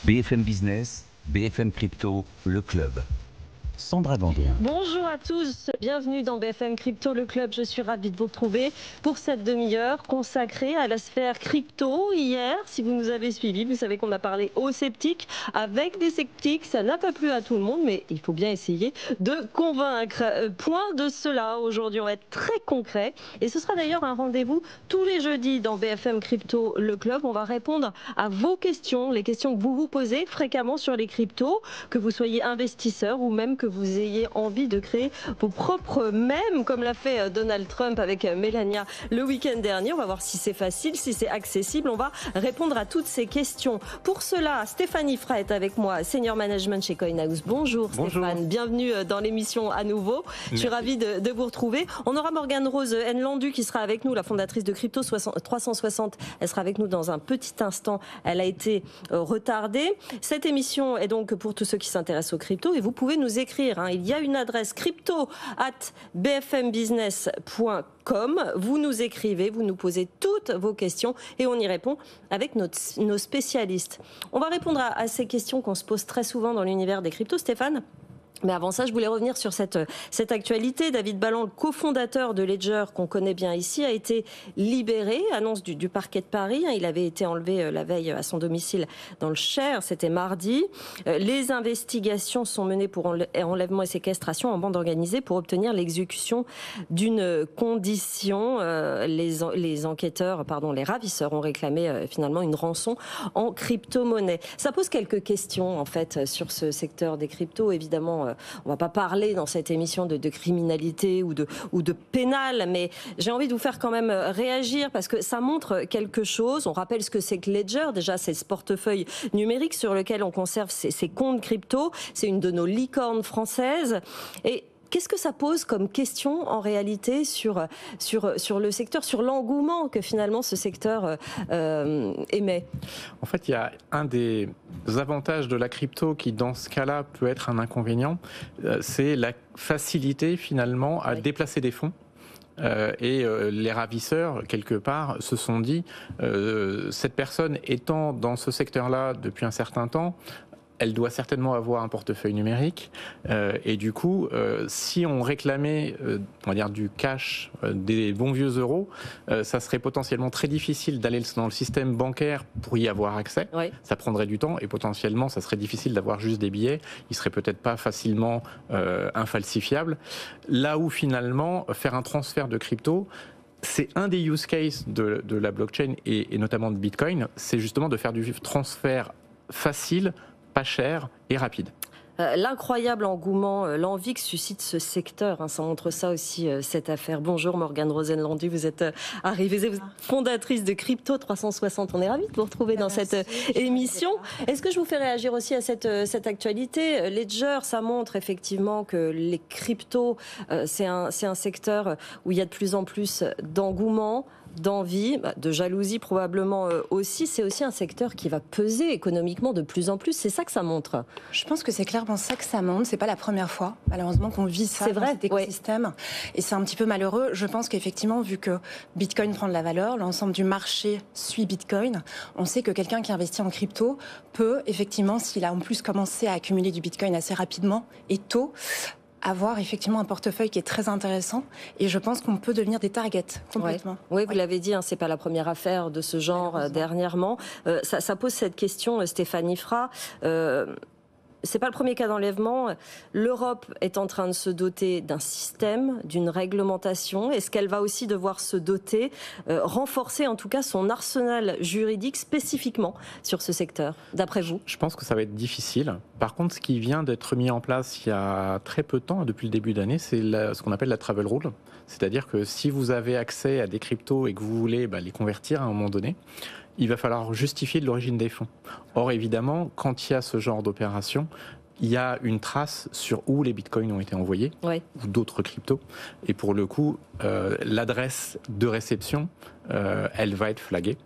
BFM Business, BFM Crypto, le club. Sandra Gandoin. Bonjour à tous, bienvenue dans BFM Crypto, le club. Je suis ravie de vous retrouver pour cette demi-heure consacrée à la sphère crypto. Hier, si vous nous avez suivis, vous savez qu'on a parlé aux sceptiques. Avec des sceptiques, ça n'a pas plu à tout le monde, mais il faut bien essayer de convaincre. Point de cela, aujourd'hui on va être très concret. Et ce sera d'ailleurs un rendez-vous tous les jeudis dans BFM Crypto, le club. On va répondre à vos questions, les questions que vous vous posez fréquemment sur les cryptos, que vous soyez investisseur ou même que vous ayez envie de créer vos propres mèmes, comme l'a fait Donald Trump avec Melania le week-end dernier. On va voir si c'est facile, si c'est accessible. On va répondre à toutes ces questions. Pour cela, Stéphanie Fra est avec moi, Senior Management chez CoinHouse. Bonjour, Bonjour. Stéphane, bienvenue dans l'émission à nouveau. Je suis ravie de vous retrouver. On aura Morgane Rose Nlandu qui sera avec nous, la fondatrice de Crypto 360. Elle sera avec nous dans un petit instant. Elle a été retardée. Cette émission est donc pour tous ceux qui s'intéressent aux cryptos et vous pouvez nous écrire. Il y a une adresse crypto@bfmbusiness.com. Vous nous écrivez, vous nous posez toutes vos questions et on y répond avec nos spécialistes. On va répondre à ces questions qu'on se pose très souvent dans l'univers des cryptos, Stéphane. Mais avant ça, je voulais revenir sur cette actualité. David Ballan, le cofondateur de Ledger, qu'on connaît bien ici, a été libéré, annonce du parquet de Paris. Il avait été enlevé la veille à son domicile dans le Cher, c'était mardi. Les investigations sont menées pour enlèvement et séquestration en bande organisée pour obtenir l'exécution d'une condition. Les enquêteurs, les ravisseurs ont réclamé finalement une rançon en crypto-monnaie. Ça pose quelques questions en fait sur ce secteur des cryptos, évidemment. On ne va pas parler dans cette émission de criminalité ou de pénal, mais j'ai envie de vous faire quand même réagir parce que ça montre quelque chose. On rappelle ce que c'est que Ledger. Déjà, c'est ce portefeuille numérique sur lequel on conserve ces comptes crypto. C'est une de nos licornes françaises. Et qu'est-ce que ça pose comme question en réalité sur le secteur, sur l'engouement que finalement ce secteur émet? En fait, il y a un des avantages de la crypto qui, dans ce cas-là, peut être un inconvénient, c'est la facilité finalement à déplacer des fonds. Les ravisseurs, quelque part, se sont dit, cette personne étant dans ce secteur-là depuis un certain temps, elle doit certainement avoir un portefeuille numérique et du coup, si on réclamait, on va dire du cash, des bons vieux euros, ça serait potentiellement très difficile d'aller dans le système bancaire pour y avoir accès. Oui. Ça prendrait du temps et potentiellement, ça serait difficile d'avoir juste des billets. Ils seraient peut-être pas facilement infalsifiables. Là où finalement, faire un transfert de crypto, c'est un des use cases de la blockchain et notamment de Bitcoin, c'est justement de faire du transfert facile, pas cher et rapide. L'incroyable engouement, l'envie que suscite ce secteur, ça montre ça aussi, cette affaire. Bonjour Morgane Rose Nlandu, vous êtes arrivée, vous êtes fondatrice de Crypto 360. On est ravis de vous retrouver dans cette émission. Est-ce que je vous fais réagir aussi à cette actualité? Ledger, ça montre effectivement que les cryptos, c'est un secteur où il y a de plus en plus d'engouement, d'envie, de jalousie probablement aussi. C'est aussi un secteur qui va peser économiquement de plus en plus. C'est ça que ça montre. Je pense que c'est clairement ça que ça montre. C'est pas la première fois, malheureusement, qu'on vit ça dans cet écosystème. Ouais. Et c'est un petit peu malheureux. Je pense qu'effectivement, vu que Bitcoin prend de la valeur, l'ensemble du marché suit Bitcoin. On sait que quelqu'un qui investit en crypto peut, effectivement, s'il a en plus commencé à accumuler du Bitcoin assez rapidement et tôt, avoir effectivement un portefeuille qui est très intéressant et je pense qu'on peut devenir des targets complètement. Oui, vous l'avez dit, c'est pas la première affaire de ce genre dernièrement. Ça pose cette question, Stéphanie Fra. C'est pas le premier cas d'enlèvement. L'Europe est en train de se doter d'un système, d'une réglementation. Est-ce qu'elle va aussi devoir se doter, renforcer en tout cas son arsenal juridique spécifiquement sur ce secteur, d'après vous? Je pense que ça va être difficile. Par contre, ce qui vient d'être mis en place il y a très peu de temps, depuis le début d'année, c'est ce qu'on appelle la travel rule. C'est-à-dire que si vous avez accès à des cryptos et que vous voulez les convertir à un moment donné, il va falloir justifier de l'origine des fonds. Or, évidemment, quand il y a ce genre d'opération, il y a une trace sur où les bitcoins ont été envoyés, ou d'autres cryptos. Et pour le coup, l'adresse de réception, elle va être flaguée.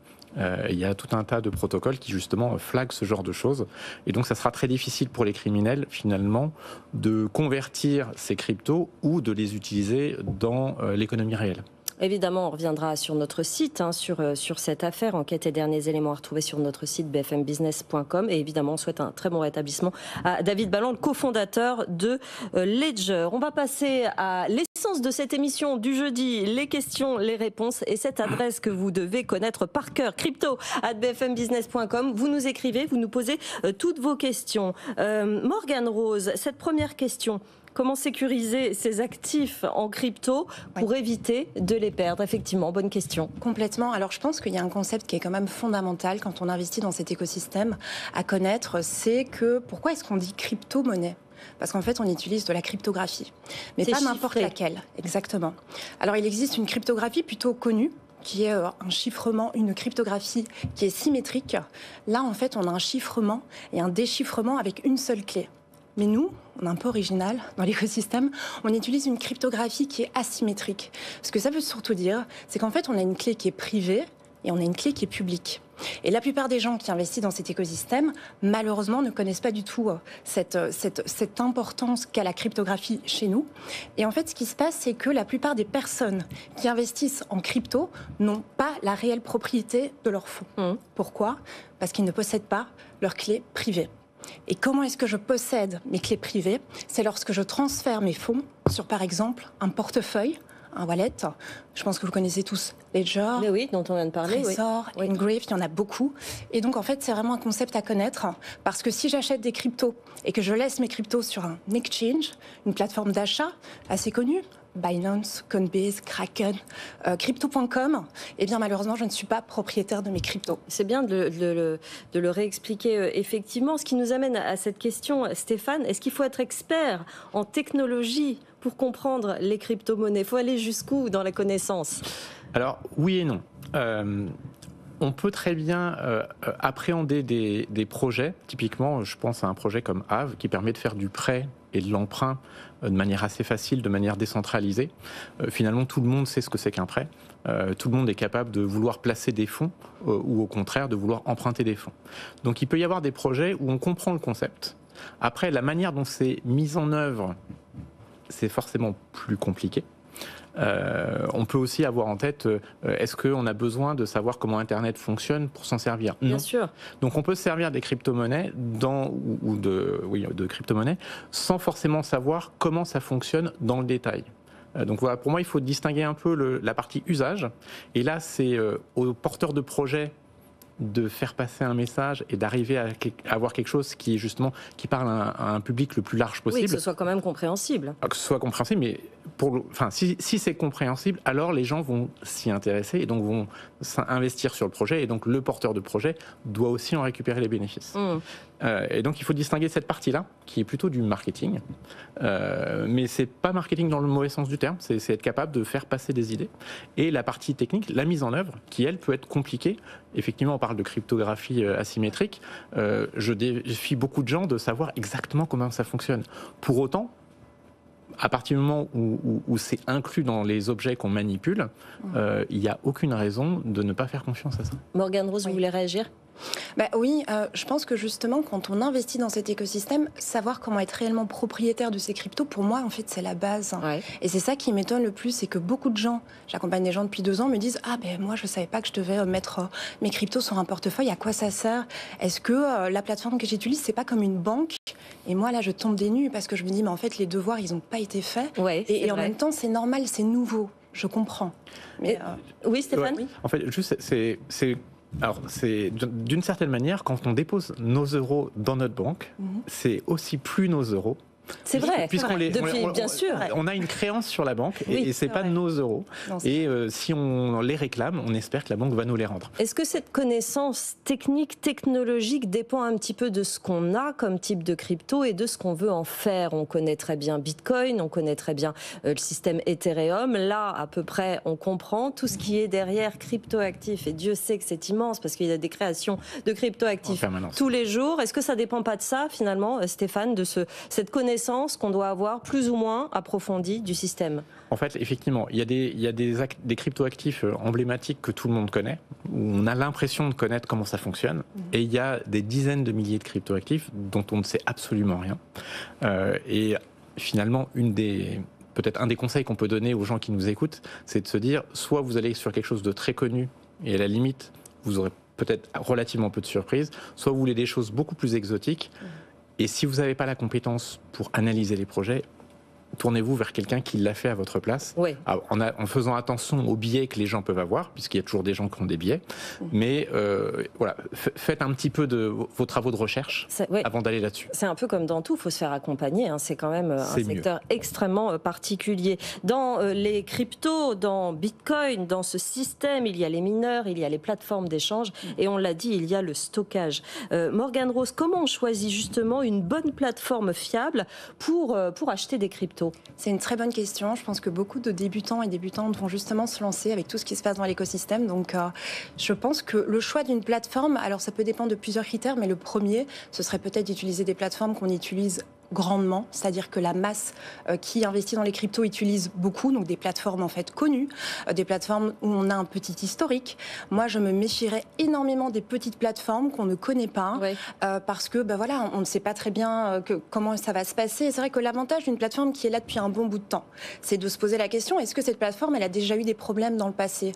Il y a tout un tas de protocoles qui justement flaguent ce genre de choses. Et donc ça sera très difficile pour les criminels finalement de convertir ces cryptos ou de les utiliser dans l'économie réelle. Évidemment, on reviendra sur notre site, sur cette affaire. Enquête et derniers éléments à retrouver sur notre site bfmbusiness.com. Et évidemment, on souhaite un très bon rétablissement à David Balland, le cofondateur de Ledger. On va passer à l'essence de cette émission du jeudi, les questions, les réponses et cette adresse que vous devez connaître par cœur, crypto@bfmbusiness.com. Vous nous écrivez, vous nous posez toutes vos questions. Morgane Rose, cette première question. Comment sécuriser ses actifs en crypto pour éviter de les perdre? Effectivement, bonne question. Complètement. Alors, je pense qu'il y a un concept qui est quand même fondamental quand on investit dans cet écosystème à connaître, c'est que pourquoi est-ce qu'on dit crypto-monnaie? Parce qu'en fait, on utilise de la cryptographie, mais pas n'importe laquelle. Exactement. Alors, il existe une cryptographie plutôt connue, qui est un chiffrement, une cryptographie qui est symétrique. Là, en fait, on a un chiffrement et un déchiffrement avec une seule clé. Mais nous, on est un peu original dans l'écosystème, on utilise une cryptographie qui est asymétrique. Ce que ça veut surtout dire, c'est qu'en fait, on a une clé qui est privée et on a une clé qui est publique. Et la plupart des gens qui investissent dans cet écosystème, malheureusement, ne connaissent pas du tout cette importance qu'a la cryptographie chez nous. Et en fait, ce qui se passe, c'est que la plupart des personnes qui investissent en crypto n'ont pas la réelle propriété de leurs fonds. Pourquoi? Parce qu'ils ne possèdent pas leur clé privée. Et comment est-ce que je possède mes clés privées? C'est lorsque je transfère mes fonds sur, par exemple, un portefeuille, un wallet. Je pense que vous connaissez tous Ledger, mais oui, dont on vient de parler, Trésor, Engrave, il y en a beaucoup. Et donc, en fait, c'est vraiment un concept à connaître. Parce que si j'achète des cryptos et que je laisse mes cryptos sur un exchange, une plateforme d'achat assez connue, Binance, Coinbase, Kraken, Crypto.com, eh bien malheureusement je ne suis pas propriétaire de mes cryptos. C'est bien de le réexpliquer effectivement. Ce qui nous amène à cette question, Stéphane, est-ce qu'il faut être expert en technologie pour comprendre les crypto-monnaies? Il faut aller jusqu'où dans la connaissance? Alors oui et non. On peut très bien appréhender des projets. Typiquement, je pense à un projet comme Aave qui permet de faire du prêt et de l'emprunt de manière assez facile, de manière décentralisée. Finalement, tout le monde sait ce que c'est qu'un prêt. Tout le monde est capable de vouloir placer des fonds ou au contraire de vouloir emprunter des fonds. Donc il peut y avoir des projets où on comprend le concept. Après, la manière dont c'est mis en œuvre, c'est forcément plus compliqué. On peut aussi avoir en tête, est-ce qu'on a besoin de savoir comment Internet fonctionne pour s'en servir? Bien non. sûr. Donc on peut se servir des crypto-monnaies de crypto-monnaies sans forcément savoir comment ça fonctionne dans le détail. Donc voilà, pour moi, il faut distinguer un peu la partie usage. Et là, c'est aux porteurs de projets de faire passer un message et d'arriver à avoir quelque chose qui parle à un public le plus large possible. Oui, que ce soit quand même compréhensible. Que ce soit compréhensible, mais si c'est compréhensible, alors les gens vont s'y intéresser et donc vont investir sur le projet et donc le porteur de projet doit aussi en récupérer les bénéfices. Et donc il faut distinguer cette partie-là qui est plutôt du marketing, mais c'est pas marketing dans le mauvais sens du terme, c'est être capable de faire passer des idées. Et la partie technique, la mise en œuvre, qui elle peut être compliquée. Effectivement, on parle de cryptographie asymétrique. Je défie beaucoup de gens de savoir exactement comment ça fonctionne. Pour autant, à partir du moment où c'est inclus dans les objets qu'on manipule, il n'y a aucune raison de ne pas faire confiance à ça. Morgane Rose, vous voulez réagir? Oui, je pense que justement, quand on investit dans cet écosystème, savoir comment être réellement propriétaire de ces cryptos, pour moi, en fait, c'est la base. Ouais. Et c'est ça qui m'étonne le plus, c'est que beaucoup de gens, j'accompagne des gens depuis 2 ans, me disent « Ah, moi, je ne savais pas que je devais mettre mes cryptos sur un portefeuille. À quoi ça sert? Est-ce que la plateforme que j'utilise, c'est pas comme une banque ?» Et moi, là, je tombe des nues parce que je me dis « Mais en fait, les devoirs, ils n'ont pas été faits. Ouais, » Et en même temps, c'est normal, c'est nouveau. Je comprends. Mais, oui, Stéphane? Oui. En fait, juste, c'est d'une certaine manière, quand on dépose nos euros dans notre banque, c'est aussi plus nos euros. C'est vrai, bien sûr. On a une créance sur la banque oui, et c'est pas nos euros. Non, et si on les réclame, on espère que la banque va nous les rendre. Est-ce que cette connaissance technique, technologique dépend un petit peu de ce qu'on a comme type de crypto et de ce qu'on veut en faire? On connaît très bien Bitcoin, on connaît très bien le système Ethereum. Là, à peu près, on comprend tout ce qui est derrière cryptoactifs. Et Dieu sait que c'est immense parce qu'il y a des créations de cryptoactifs tous les jours. Est-ce que ça dépend pas de ça, finalement, Stéphane, de cette connaissance qu'on doit avoir plus ou moins approfondie du système? En fait, effectivement, il y a des cryptoactifs emblématiques que tout le monde connaît, où on a l'impression de connaître comment ça fonctionne, et il y a des dizaines de milliers de cryptoactifs dont on ne sait absolument rien. Et finalement, une des peut-être un des conseils qu'on peut donner aux gens qui nous écoutent, c'est de se dire, soit vous allez sur quelque chose de très connu, et à la limite, vous aurez peut-être relativement peu de surprises, soit vous voulez des choses beaucoup plus exotiques, et si vous n'avez pas la compétence pour analyser les projets, tournez-vous vers quelqu'un qui l'a fait à votre place, en faisant attention aux biais que les gens peuvent avoir, puisqu'il y a toujours des gens qui ont des biais. Mais voilà, faites un petit peu de vos travaux de recherche avant d'aller là-dessus. C'est un peu comme dans tout, il faut se faire accompagner. C'est quand même un secteur extrêmement particulier. Dans les cryptos, dans Bitcoin, dans ce système, il y a les mineurs, il y a les plateformes d'échange, et on l'a dit, il y a le stockage. Morgane Rose, comment on choisit justement une bonne plateforme fiable pour acheter des cryptos ? C'est une très bonne question. Je pense que beaucoup de débutants et débutantes vont justement se lancer avec tout ce qui se passe dans l'écosystème. Donc, je pense que le choix d'une plateforme, alors ça peut dépendre de plusieurs critères, mais le premier, ce serait peut-être d'utiliser des plateformes qu'on utilise grandement, c'est-à-dire que la masse qui investit dans les cryptos utilise beaucoup, donc des plateformes en fait connues, des plateformes où on a un petit historique. Moi, je me méfierais énormément des petites plateformes qu'on ne connaît pas, parce que voilà, on ne sait pas très bien comment ça va se passer. Et c'est vrai que l'avantage d'une plateforme qui est là depuis un bon bout de temps, c'est de se poser la question, est-ce que cette plateforme, elle a déjà eu des problèmes dans le passé ?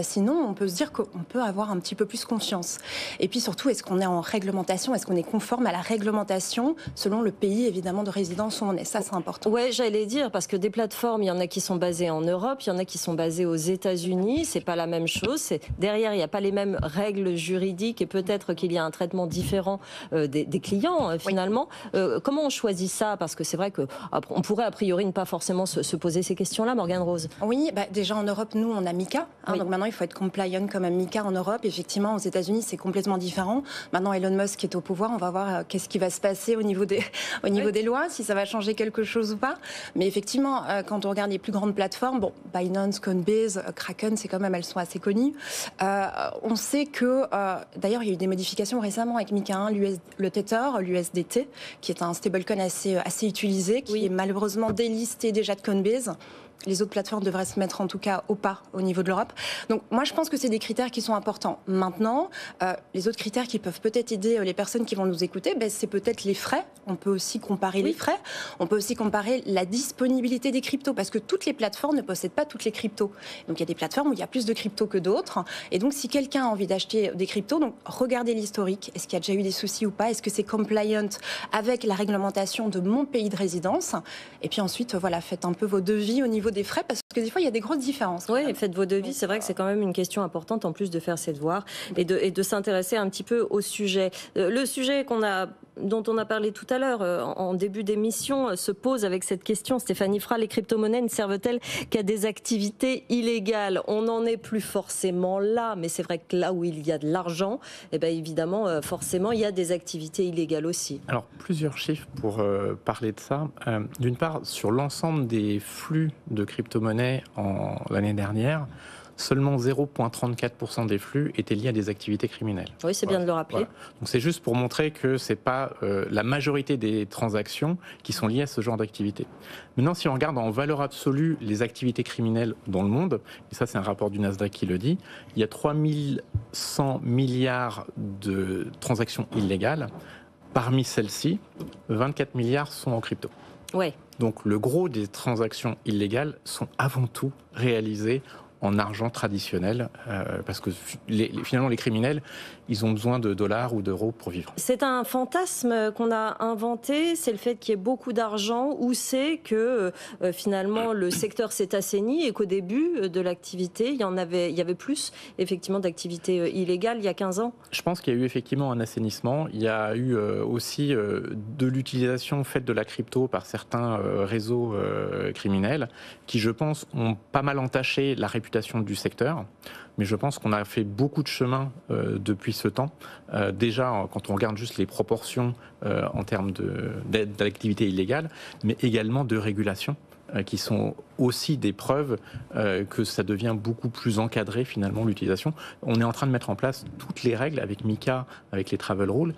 Sinon, on peut se dire qu'on peut avoir un petit peu plus confiance. Et puis surtout, est-ce qu'on est en réglementation ? Est-ce qu'on est conforme à la réglementation selon le pays, évidemment, de résidence où on est ? Ça, c'est important. Oui, j'allais dire, parce que des plateformes, il y en a qui sont basées en Europe, il y en a qui sont basées aux États-Unis. C'est pas la même chose. Derrière, il n'y a pas les mêmes règles juridiques et peut-être qu'il y a un traitement différent des clients, finalement. Comment on choisit ça ? Parce que c'est vrai qu'on pourrait, a priori, ne pas forcément se poser ces questions-là, Morgane Rose. Oui, déjà en Europe, nous, on a MiCA. Donc maintenant, il faut être compliant comme MiCA en Europe. Effectivement, aux États-Unis, c'est complètement différent. Maintenant, Elon Musk est au pouvoir. On va voir qu'est-ce qui va se passer au niveau des lois, si ça va changer quelque chose ou pas. Mais effectivement, quand on regarde les plus grandes plateformes, Binance, Coinbase, Kraken, c'est quand même, elles sont assez connues. On sait que, d'ailleurs, il y a eu des modifications récemment avec MiCA 1, le Tether, l'USDT, qui est un stablecoin assez utilisé, qui est malheureusement délisté déjà de Coinbase. Les autres plateformes devraient se mettre en tout cas au pas au niveau de l'Europe. Donc moi je pense que c'est des critères qui sont importants. Maintenant, les autres critères qui peuvent peut-être aider les personnes qui vont nous écouter, c'est peut-être les frais. On peut aussi comparer les frais. On peut aussi comparer la disponibilité des cryptos, parce que toutes les plateformes ne possèdent pas toutes les cryptos. Donc il y a des plateformes où il y a plus de cryptos que d'autres. Et donc si quelqu'un a envie d'acheter des cryptos, donc regardez l'historique. Est-ce qu'il y a déjà eu des soucis ou pas ? Est-ce que c'est compliant avec la réglementation de mon pays de résidence ? Et puis ensuite, faites un peu vos devis au niveau des frais, parce que des fois il y a des grosses différences. Oui, faites vos devis, c'est vrai que c'est quand même une question importante en plus de faire ses devoirs et de s'intéresser un petit peu au sujet. Le sujet dont on a parlé tout à l'heure en début d'émission se pose avec cette question. Stéphanie Fra, les crypto-monnaies ne servent-elles qu'à des activités illégales ? On n'en est plus forcément là, mais c'est vrai que là où il y a de l'argent, évidemment, forcément, il y a des activités illégales aussi. Alors, plusieurs chiffres pour parler de ça. D'une part, sur l'ensemble des flux de crypto-monnaies l'année dernière, seulement 0,34% des flux étaient liés à des activités criminelles. Oui, c'est bien de le rappeler. Voilà. Donc c'est juste pour montrer que c'est pas la majorité des transactions qui sont liées à ce genre d'activité. Maintenant, si on regarde en valeur absolue les activités criminelles dans le monde, et ça c'est un rapport du Nasdaq qui le dit, il y a 3100 milliards de transactions illégales. Parmi celles-ci, 24 milliards sont en crypto. Ouais. Donc le gros des transactions illégales sont avant tout réalisées en argent traditionnel, parce que finalement les criminels, ils ont besoin de dollars ou d'euros pour vivre. C'est un fantasme qu'on a inventé, c'est le fait qu'il y ait beaucoup d'argent, ou c'est que finalement le secteur s'est assaini et qu'au début de l'activité, il y avait plus effectivement d'activités illégales il y a 15 ans. Je pense qu'il y a eu effectivement un assainissement. Il y a eu aussi de l'utilisation faite de la crypto par certains réseaux criminels qui, je pense, ont pas mal entaché la réputation du secteur, mais je pense qu'on a fait beaucoup de chemin depuis ce temps. Déjà, quand on regarde juste les proportions en termes d'activité illégale, mais également de régulation, qui sont aussi des preuves que ça devient beaucoup plus encadré finalement l'utilisation. On est en train de mettre en place toutes les règles avec MiCA, avec les travel rules,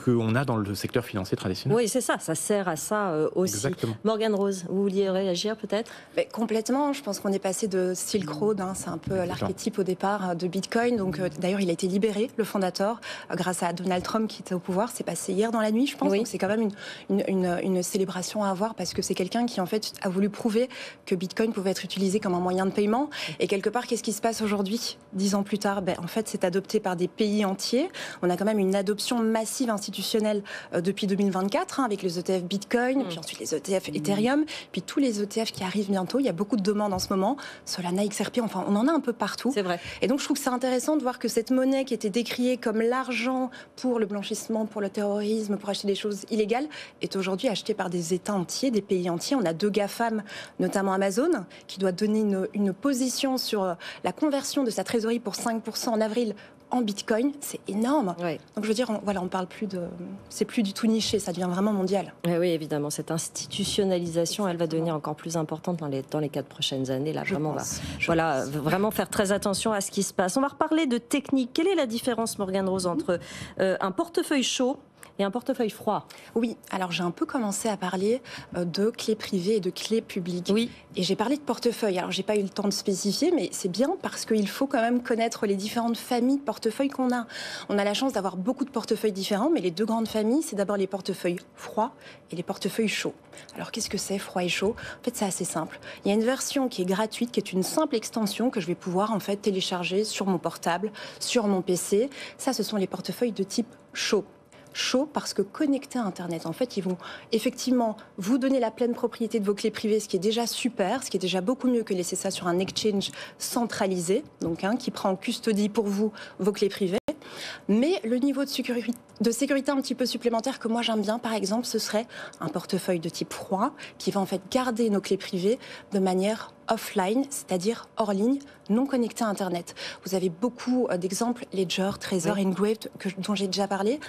qu'on a dans le secteur financier traditionnel. Oui, c'est ça sert à ça aussi. Exactement. Morgane Rose, vous vouliez réagir peut-être ? Complètement, je pense qu'on est passé de Silk Road, c'est un peu l'archétype au départ de Bitcoin. Donc d'ailleurs, il a été libéré, le fondateur, grâce à Donald Trump qui était au pouvoir. C'est passé hier dans la nuit, je pense. Oui. Donc c'est quand même une célébration à avoir, parce que c'est quelqu'un qui en fait a voulu prouver que Bitcoin pouvait être utilisé comme un moyen de paiement. Et quelque part, qu'est-ce qui se passe aujourd'hui, 10 ans plus tard? En fait, c'est adopté par des pays entiers. On a quand même une adoption massive institutionnelle depuis 2024, avec les ETF Bitcoin, puis ensuite les ETF Ethereum, puis tous les ETF qui arrivent bientôt. Il y a beaucoup de demandes en ce moment. Solana, XRP, enfin, on en a un peu partout. C'est vrai. Et donc, je trouve que c'est intéressant de voir que cette monnaie qui était décriée comme l'argent pour le blanchissement, pour le terrorisme, pour acheter des choses illégales, est aujourd'hui achetée par des États entiers, des pays entiers. On a 2 GAFAM, notamment Amazon, qui doit donner une position sur la conversion de sa trésorerie pour 5% en avril en Bitcoin. C'est énorme. Oui. Donc je veux dire, on parle plus de... C'est plus du tout niché, ça devient vraiment mondial. Oui, évidemment. Cette institutionnalisation, elle va devenir encore plus importante dans les 4 prochaines années. Là, vraiment, vraiment faire très attention à ce qui se passe. On va reparler de technique. Quelle est la différence, Morgane Rose, entre un portefeuille chaud et un portefeuille froid? Oui, alors j'ai un peu commencé à parler de clés privées et de clés publiques. Oui. Et j'ai parlé de portefeuille. Alors j'ai pas eu le temps de spécifier, mais c'est bien parce qu'il faut quand même connaître les différentes familles de portefeuilles qu'on a. On a la chance d'avoir beaucoup de portefeuilles différents, mais les 2 grandes familles, c'est d'abord les portefeuilles froids et les portefeuilles chauds. Alors qu'est-ce que c'est froid et chaud? En fait, c'est assez simple. Il y a une version qui est gratuite, qui est une simple extension que je vais pouvoir en fait télécharger sur mon portable, sur mon PC. Ça, ce sont les portefeuilles de type chaud. Chaud parce que connectés à Internet. En fait, ils vont effectivement vous donner la pleine propriété de vos clés privées, ce qui est déjà super, ce qui est déjà beaucoup mieux que laisser ça sur un exchange centralisé, donc qui prend en custodie pour vous vos clés privées. Mais le niveau de sécurité un petit peu supplémentaire que moi j'aime bien, par exemple, ce serait un portefeuille de type froid qui va en fait garder nos clés privées de manière offline, c'est-à-dire hors ligne, non connecté à Internet. Vous avez beaucoup d'exemples, Ledger, Trezor, Engraved, dont j'ai déjà parlé.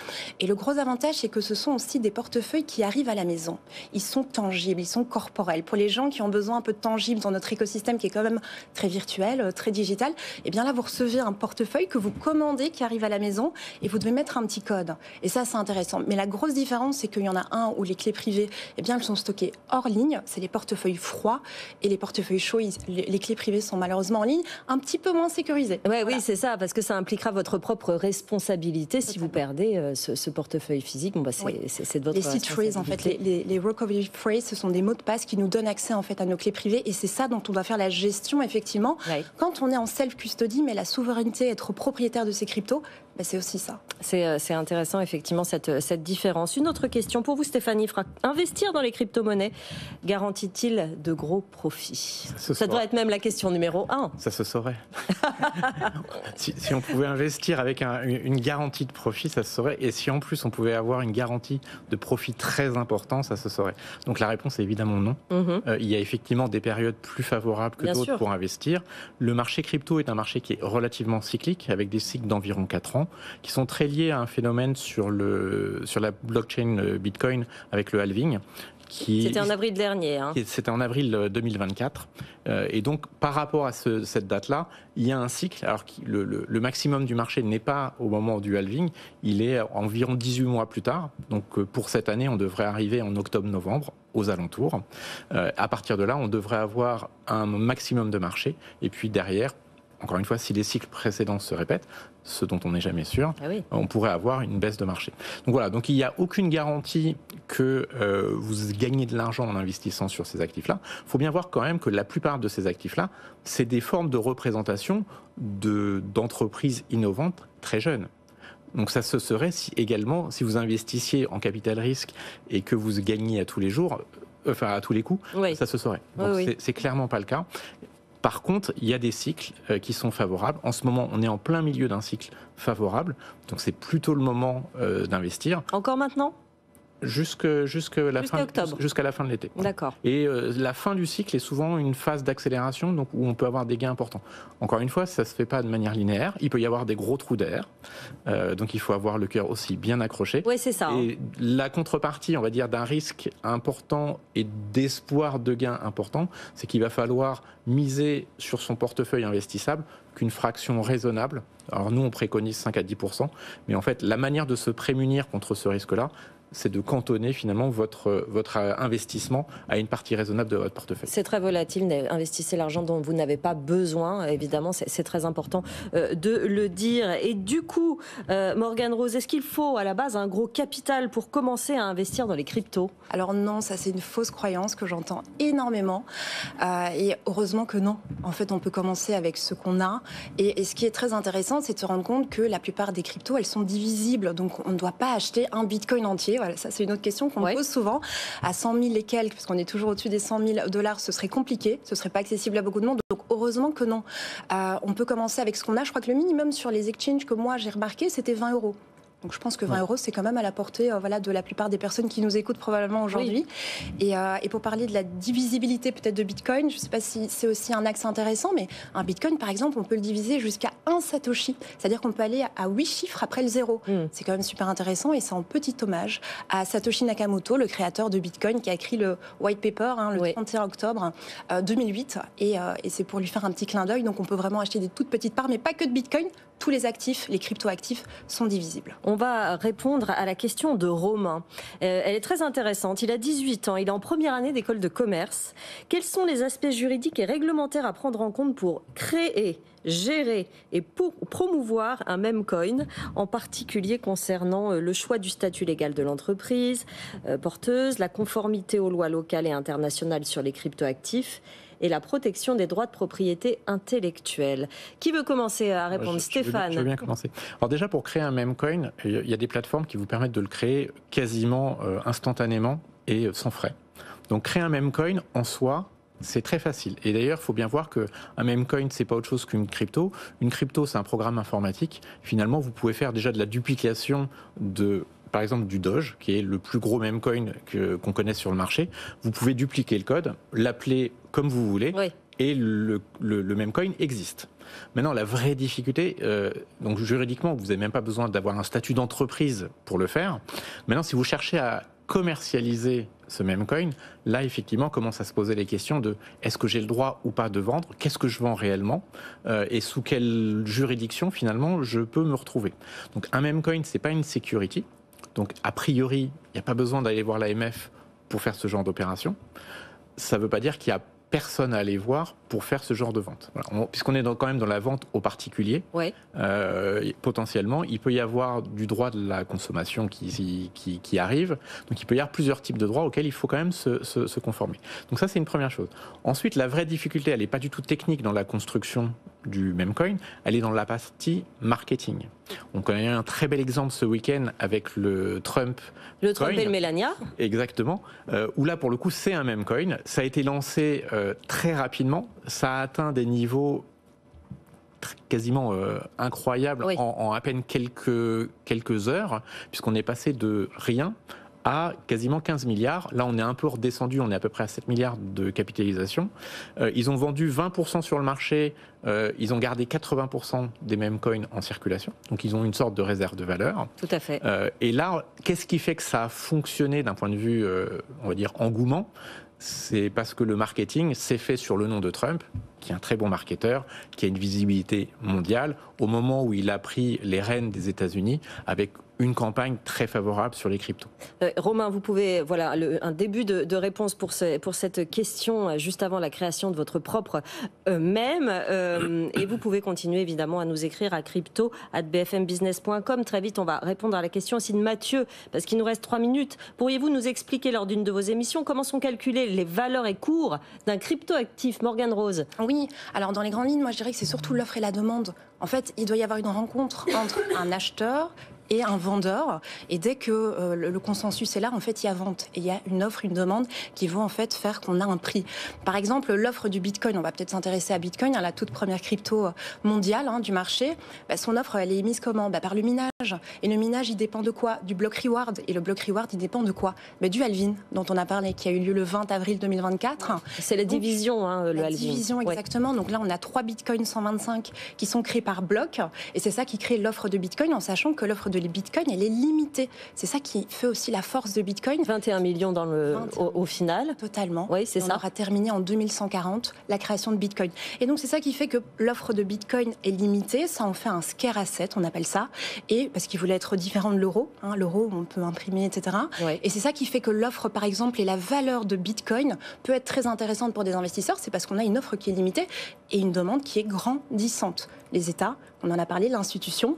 Et le gros avantage, c'est que ce sont aussi des portefeuilles qui arrivent à la maison. Ils sont tangibles, ils sont corporels. Pour les gens qui ont besoin un peu de tangible dans notre écosystème qui est quand même très virtuel, très digital, et bien là, vous recevez un portefeuille que vous commandez qui arrive à la maison et vous devez mettre un petit code. Et ça, c'est intéressant. Mais la grosse différence, c'est qu'il y en a un où les clés privées, eh bien, elles sont stockées hors ligne. C'est les portefeuilles froids et les portefeuilles chauds. Les clés privées sont malheureusement en ligne, un petit peu moins sécurisées. Oui, c'est ça, parce que ça impliquera votre propre responsabilité si vous perdez ce portefeuille physique. Bon, c'est de votre responsabilité. Les seed phrases, en fait, les recovery phrases, ce sont des mots de passe qui nous donnent accès en fait à nos clés privées, et c'est ça dont on doit faire la gestion effectivement. Quand on est en self-custody, mais la souveraineté, être propriétaire de ces cryptos, c'est aussi ça. C'est intéressant, effectivement, cette différence. Une autre question pour vous, Stéphanie Frac. Investir dans les crypto-monnaies garantit-il de gros profits? Ça doit être même la question numéro 1. Ça se saurait. si on pouvait investir avec une garantie de profit, ça se saurait. Et si en plus on pouvait avoir une garantie de profit très important, ça se saurait. Donc la réponse est évidemment non. Il y a effectivement des périodes plus favorables que d'autres pour investir. Le marché crypto est un marché qui est relativement cyclique, avec des cycles d'environ 4 ans, qui sont très liés à un phénomène sur la blockchain Bitcoin avec le halving. C'était en avril dernier. C'était en avril 2024. Et donc, par rapport à cette date-là, il y a un cycle. Alors le maximum du marché n'est pas au moment du halving, il est environ 18 mois plus tard. Donc, pour cette année, on devrait arriver en octobre-novembre, aux alentours. À partir de là, on devrait avoir un maximum de marché. Et puis derrière, encore une fois, si les cycles précédents se répètent, ce dont on n'est jamais sûr, on pourrait avoir une baisse de marché. Donc voilà, donc il n'y a aucune garantie que vous gagnez de l'argent en investissant sur ces actifs-là. Il faut bien voir quand même que la plupart de ces actifs-là, c'est des formes de représentation d'entreprises innovantes très jeunes. Donc ça se serait également si vous investissiez en capital risque et que vous gagniez à tous les jours, à tous les coups, ça se saurait. Donc c'est clairement pas le cas. Par contre, il y a des cycles qui sont favorables. En ce moment, on est en plein milieu d'un cycle favorable, donc c'est plutôt le moment d'investir. Encore maintenant ? Jusqu'à la fin de l'été. D'accord. Et la fin du cycle est souvent une phase d'accélération, donc où on peut avoir des gains importants. Encore une fois, ça ne se fait pas de manière linéaire. Il peut y avoir des gros trous d'air, donc il faut avoir le cœur aussi bien accroché. Oui, c'est ça. Et la contrepartie, on va dire, d'un risque important et d'espoir de gains important, c'est qu'il va falloir miser sur son portefeuille investissable qu'une fraction raisonnable. Alors nous, on préconise 5 à 10%, mais en fait, la manière de se prémunir contre ce risque-là, c'est de cantonner finalement votre investissement à une partie raisonnable de votre portefeuille. C'est très volatile, investissez l'argent dont vous n'avez pas besoin, évidemment, c'est très important de le dire. Et du coup, Morgane Rose, est-ce qu'il faut à la base un gros capital pour commencer à investir dans les cryptos? Alors non, ça c'est une fausse croyance que j'entends énormément. Et heureusement que non. En fait, on peut commencer avec ce qu'on a. Et ce qui est très intéressant, c'est de se rendre compte que la plupart des cryptos, elles sont divisibles. Donc on ne doit pas acheter un bitcoin entier. Voilà, ça c'est une autre question qu'on me pose souvent. À 100 000 et quelques, parce qu'on est toujours au-dessus des 100 000 $, ce serait compliqué. Ce ne serait pas accessible à beaucoup de monde. Donc heureusement que non. On peut commencer avec ce qu'on a. Je crois que le minimum sur les exchanges que moi j'ai remarqué, c'était 20 €. Donc je pense que 20 €, c'est quand même à la portée de la plupart des personnes qui nous écoutent probablement aujourd'hui. Oui. Et pour parler de la divisibilité peut-être de Bitcoin, je ne sais pas si c'est aussi un axe intéressant, mais un Bitcoin, par exemple, on peut le diviser jusqu'à 1 Satoshi. C'est-à-dire qu'on peut aller à 8 chiffres après le 0. C'est quand même super intéressant et c'est en petit hommage à Satoshi Nakamoto, le créateur de Bitcoin, qui a écrit le white paper le 31 octobre 2008. Et c'est pour lui faire un petit clin d'œil. Donc on peut vraiment acheter des toutes petites parts, mais pas que de Bitcoin. Tous les actifs, les crypto-actifs sont divisibles. On va répondre à la question de Romain. Elle est très intéressante. Il a 18 ans, il est en première année d'école de commerce. Quels sont les aspects juridiques et réglementaires à prendre en compte pour créer, gérer et pour promouvoir un meme coin, en particulier concernant le choix du statut légal de l'entreprise porteuse, la conformité aux lois locales et internationales sur les crypto-actifs et la protection des droits de propriété intellectuelle. Qui veut commencer à répondre? Stéphane. Je veux bien commencer. Alors déjà, pour créer un meme coin, il y a des plateformes qui vous permettent de le créer quasiment instantanément et sans frais. Donc créer un meme coin en soi, c'est très facile. Et d'ailleurs, il faut bien voir qu'un meme coin, c'est pas autre chose qu'une crypto. Une crypto, c'est un programme informatique. Finalement, vous pouvez faire déjà de la duplication par exemple du Doge, qui est le plus gros meme coin qu'on connaisse sur le marché. Vous pouvez dupliquer le code, l'appeler comme vous voulez, et le meme coin existe. Maintenant, la vraie difficulté, donc juridiquement, vous n'avez même pas besoin d'avoir un statut d'entreprise pour le faire. Maintenant, si vous cherchez à commercialiser ce meme coin, là, effectivement, commence à se poser les questions de est-ce que j'ai le droit ou pas de vendre, qu'est-ce que je vends réellement, et sous quelle juridiction, finalement, je peux me retrouver. Donc, un meme coin, c'est pas une security. Donc, a priori, il n'y a pas besoin d'aller voir l'AMF pour faire ce genre d'opération. Ça ne veut pas dire qu'il n'y a personne à aller voir pour faire ce genre de vente. Voilà. Puisqu'on est quand même dans la vente au particulier, potentiellement, il peut y avoir du droit de la consommation qui arrive. Donc, il peut y avoir plusieurs types de droits auxquels il faut quand même se conformer. Donc, ça, c'est une première chose. Ensuite, la vraie difficulté, elle n'est pas du tout technique dans la construction du meme coin, elle est dans la partie marketing. Donc, on a eu un très bel exemple ce week-end avec le Trump. Le Trump et le Melania. Exactement. Où là, pour le coup, c'est un meme coin. Ça a été lancé très rapidement. Ça a atteint des niveaux quasiment incroyables en à peine quelques heures, puisqu'on est passé de rien à quasiment 15 milliards. Là, on est un peu redescendu, on est à peu près à 7 milliards de capitalisation. Ils ont vendu 20% sur le marché, ils ont gardé 80% des mêmes coins en circulation. Donc, ils ont une sorte de réserve de valeur. Tout à fait. Et là, qu'est-ce qui fait que ça a fonctionné d'un point de vue, on va dire, engouement ? C'est parce que le marketing s'est fait sur le nom de Trump, qui est un très bon marketeur, qui a une visibilité mondiale, au moment où il a pris les rênes des États-Unis avec une campagne très favorable sur les cryptos. Romain, vous pouvez, un début de réponse pour cette question juste avant la création de votre propre mème. Et vous pouvez continuer évidemment à nous écrire à crypto@bfmbusiness.com. Très vite, on va répondre à la question aussi de Mathieu, parce qu'il nous reste 3 minutes. Pourriez-vous nous expliquer lors d'une de vos émissions comment sont calculées les valeurs et cours d'un crypto-actif? Morgane Rose. Oui, alors dans les grandes lignes, moi je dirais que c'est surtout l'offre et la demande. En fait, il doit y avoir une rencontre entre un acheteur et un vendeur, et dès que le consensus est là, en fait, il y a vente, et il y a une offre, une demande qui vont en fait faire qu'on a un prix. Par exemple, l'offre du Bitcoin, on va peut-être s'intéresser à Bitcoin, la toute première crypto mondiale du marché. Son offre, elle est émise comment? Par le minage. Et le minage, il dépend de quoi? Du block reward. Et le block reward, il dépend de quoi? Du halving, dont on a parlé, qui a eu lieu le 20 avril 2024. C'est la division, le halving. La division, exactement. Donc là, on a 3 Bitcoin 125 qui sont créés par bloc, et c'est ça qui crée l'offre de Bitcoin, en sachant que l'offre de de Bitcoin, elle est limitée. C'est ça qui fait aussi la force de Bitcoin. 21 millions au final. Totalement. Oui, c'est ça. On aura terminé en 2140 la création de Bitcoin. Et donc c'est ça qui fait que l'offre de Bitcoin est limitée. Ça en fait un scare asset, on appelle ça. Et parce qu'il voulait être différent de l'euro. L'euro, on peut imprimer, etc. Oui. Et c'est ça qui fait que l'offre, par exemple, et la valeur de Bitcoin peut être très intéressante pour des investisseurs. C'est parce qu'on a une offre qui est limitée et une demande qui est grandissante. Les États, on en a parlé, l'institution,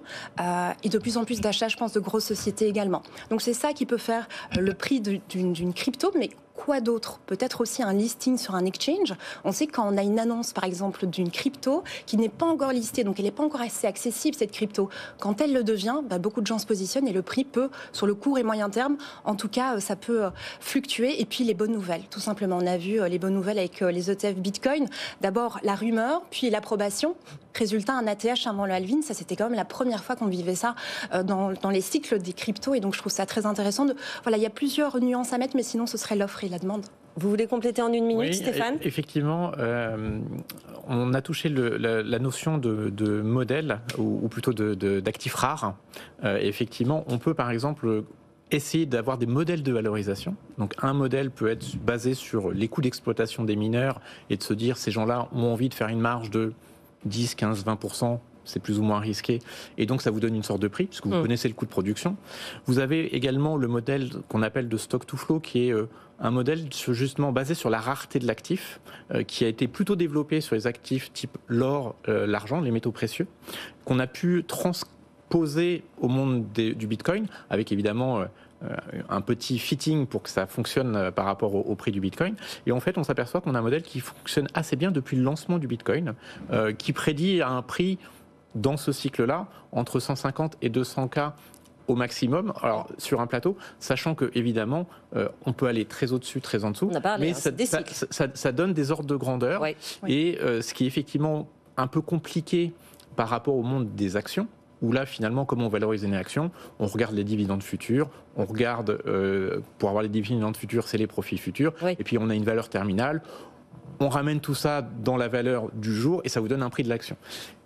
et de plus en plus d'achats, je pense, de grosses sociétés également. Donc c'est ça qui peut faire le prix d'une crypto, mais quoi d'autre? Peut-être aussi un listing sur un exchange. On sait que quand on a une annonce, par exemple, d'une crypto qui n'est pas encore listée, donc elle n'est pas encore assez accessible, cette crypto, quand elle le devient, beaucoup de gens se positionnent et le prix peut, sur le court et moyen terme, en tout cas, ça peut fluctuer. Et puis les bonnes nouvelles, tout simplement. On a vu les bonnes nouvelles avec les ETF Bitcoin. D'abord la rumeur, puis l'approbation. Résultat, un ATH avant le halving, ça c'était quand même la première fois qu'on vivait ça dans les cycles des cryptos. Et donc je trouve ça très intéressant. Voilà, il y a plusieurs nuances à mettre, mais sinon ce serait l'offre et la demande. Vous voulez compléter en une minute, oui, Stéphane? Effectivement, on a touché la notion de modèle, ou plutôt d'actifs rares. Effectivement, on peut par exemple essayer d'avoir des modèles de valorisation. Donc un modèle peut être basé sur les coûts d'exploitation des mineurs et de se dire ces gens-là ont envie de faire une marge de 10, 15, 20%. C'est plus ou moins risqué. Et donc, ça vous donne une sorte de prix, puisque vous connaissez le coût de production. Vous avez également le modèle qu'on appelle de stock to flow, qui est un modèle justement basé sur la rareté de l'actif, qui a été plutôt développé sur les actifs type l'or, l'argent, les métaux précieux, qu'on a pu transposer au monde du Bitcoin, avec évidemment un petit fitting pour que ça fonctionne par rapport au prix du Bitcoin. Et en fait, on s'aperçoit qu'on a un modèle qui fonctionne assez bien depuis le lancement du Bitcoin, qui prédit un prix dans ce cycle-là, entre 150 et 200K au maximum, alors sur un plateau, sachant que évidemment, on peut aller très au-dessus, très en dessous, mais ça donne des ordres de grandeur. Ouais. Et ce qui est effectivement un peu compliqué par rapport au monde des actions, où là, finalement, comment on valorise une action? On regarde les dividendes futurs, on regarde, pour avoir les dividendes futurs, c'est les profits futurs, et puis on a une valeur terminale. On ramène tout ça dans la valeur du jour et ça vous donne un prix de l'action.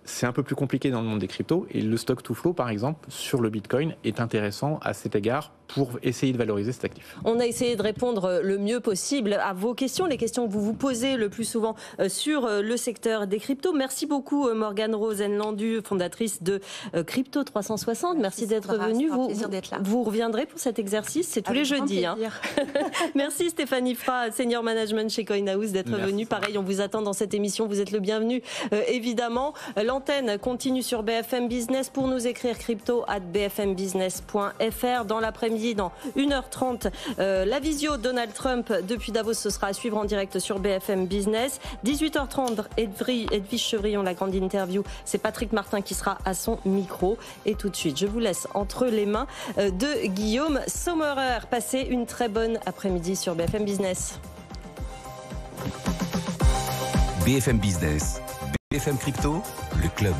C'est un peu plus compliqué dans le monde des cryptos et le stock to flow, par exemple, sur le Bitcoin est intéressant à cet égard pour essayer de valoriser cet actif. On a essayé de répondre le mieux possible à vos questions, les questions que vous vous posez le plus souvent sur le secteur des cryptos. Merci beaucoup Morgane Rosenlandu, fondatrice de Crypto 360. Merci d'être venue. Vous reviendrez pour cet exercice, c'est tous les jeudis. Merci Stéphanie Fra, Senior Management chez CoinHouse, d'être venue. Pareil, on vous attend dans cette émission, vous êtes le bienvenu évidemment. L'antenne continue sur BFM Business pour nous écrire crypto@bfmbusiness.fr. Dans l'après-midi, dans 1h30, la visio Donald Trump depuis Davos, ce sera à suivre en direct sur BFM Business. 18h30, Edwige Chevrillon, la grande interview. C'est Patrick Martin qui sera à son micro. Et tout de suite, je vous laisse entre les mains de Guillaume Sommerer. Passez une très bonne après-midi sur BFM Business. BFM Business, BFM Crypto, le club.